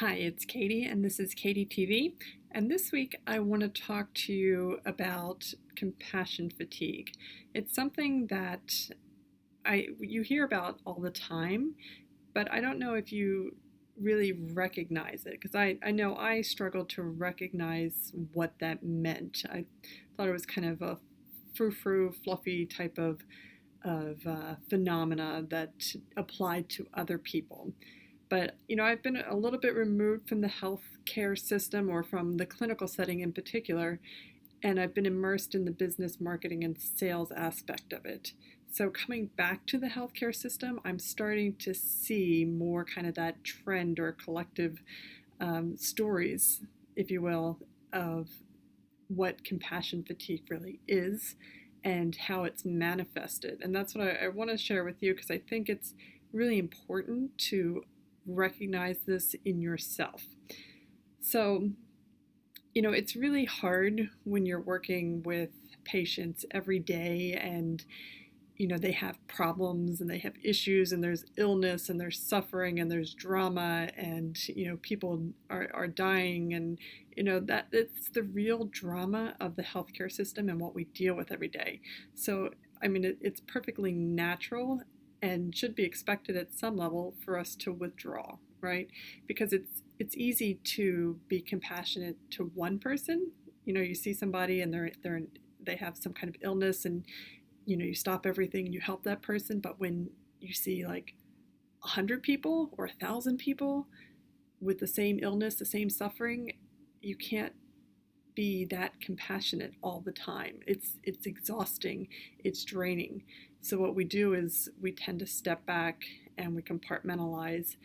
Hi, it's Catie, and this is Catie TV. And this week I want to talk to you about compassion fatigue. It's something that you hear about all the time, but I don't know if you really recognize it because I know I struggled to recognize what that meant. I thought it was kind of a frou-frou, fluffy type of phenomena that applied to other people. But, I've been a little bit removed from the healthcare system or from the clinical setting in particular, and I've been immersed in the business, marketing, and sales aspect of it. So coming back to the healthcare system, I'm starting to see more kind of that trend or collective stories, if you will, of what compassion fatigue really is and how it's manifested. And that's what I want to share with you because I think it's really important to recognize this in yourself. So, it's really hard when you're working with patients every day and, they have problems and they have issues and there's illness and there's suffering and there's drama and, people are dying and, that it's the real drama of the healthcare system and what we deal with every day. So, it's perfectly natural and should be expected at some level for us to withdraw, right? Because it's easy to be compassionate to one person. You see somebody and they have some kind of illness and you stop everything and you help that person. But when you see like 100 people or 1,000 people with the same illness, the same suffering, you can't be that compassionate all the time. It's exhausting, it's draining. So what we do is we tend to step back and we compartmentalize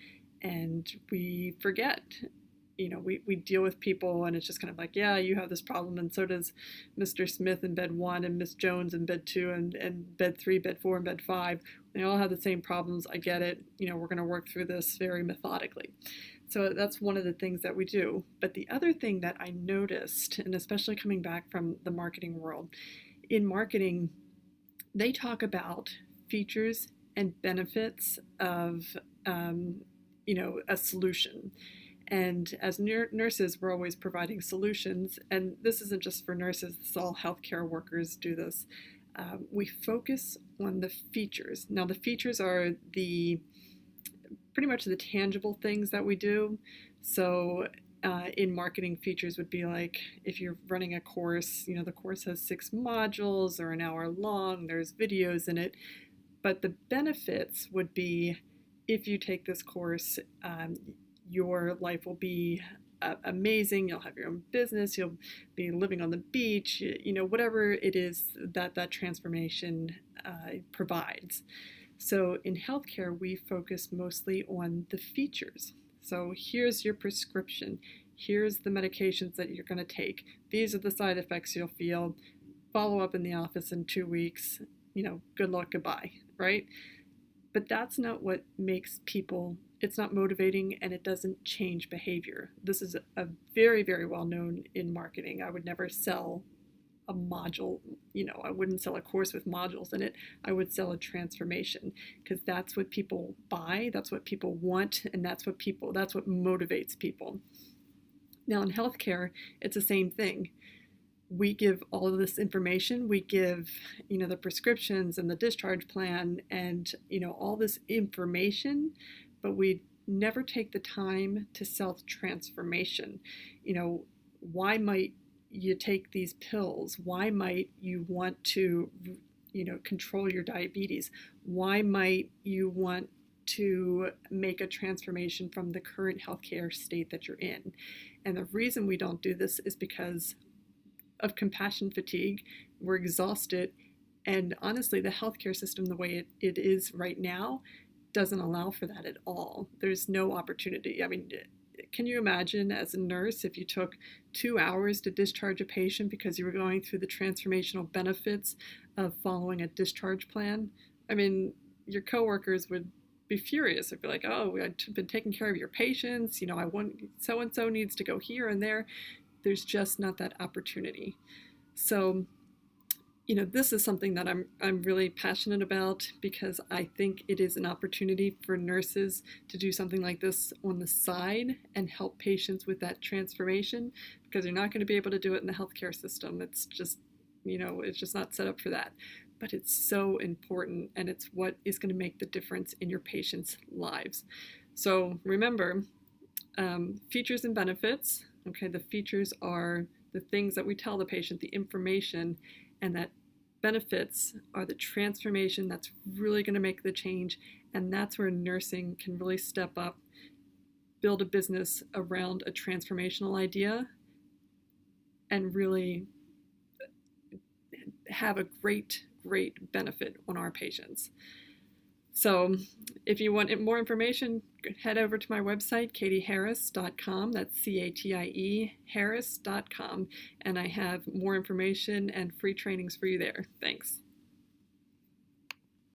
and we forget. We deal with people and it's just kind of like, yeah, you have this problem and so does Mr. Smith in bed 1 and Miss Jones in bed 2 and bed 3, bed 4, and bed 5. They all have the same problems. I get it. We're going to work through this very methodically. So that's one of the things that we do. But the other thing that I noticed, and especially coming back from the marketing world, in marketing, they talk about features and benefits of, a solution. And as nurses, we're always providing solutions. And this isn't just for nurses, this is all healthcare workers do this. We focus on the features. Now, the features are pretty much the tangible things that we do. So in marketing, features would be like if you're running a course, the course has 6 modules or an hour long, there's videos in it. But the benefits would be if you take this course, your life will be amazing. You'll have your own business. You'll be living on the beach, whatever it is that transformation provides. So in healthcare, we focus mostly on the features. So here's your prescription. Here's the medications that you're going to take. These are the side effects you'll feel. Follow up in the office in 2 weeks. Good luck, goodbye, right? But that's not what makes people, it's not motivating and it doesn't change behavior. This is a very, very well known in marketing. I would never sell a module, I wouldn't sell a course with modules in it. I would sell a transformation because that's what people buy, that's what people want, and that's what motivates people. Now in healthcare, it's the same thing. We give all of this information. We give, the prescriptions and the discharge plan and, all this information, but we never take the time to self-transformation. Why might you take these pills? Why might you want to, control your diabetes? Why might you want to make a transformation from the current healthcare state that you're in? And the reason we don't do this is because of compassion fatigue. We're exhausted. And honestly, the healthcare system, the way it is right now, doesn't allow for that at all. There's no opportunity. Can you imagine as a nurse if you took 2 hours to discharge a patient because you were going through the transformational benefits of following a discharge plan? Your coworkers would be furious. They'd be like, oh, I've been taking care of your patients. I want so-and-so needs to go here and there. There's just not that opportunity. So This is something that I'm really passionate about because I think it is an opportunity for nurses to do something like this on the side and help patients with that transformation, because you're not going to be able to do it in the healthcare system. It's just not set up for that. But it's so important, and it's what is going to make the difference in your patients' lives. So remember, features and benefits. Okay, the features are the things that we tell the patient, the information, and that benefits are the transformation that's really going to make the change. And that's where nursing can really step up, build a business around a transformational idea, and really have a great benefit on our patients. So if you want more information, head over to my website, catieharris.com. That's CATIE Harris.com. And I have more information and free trainings for you there. Thanks.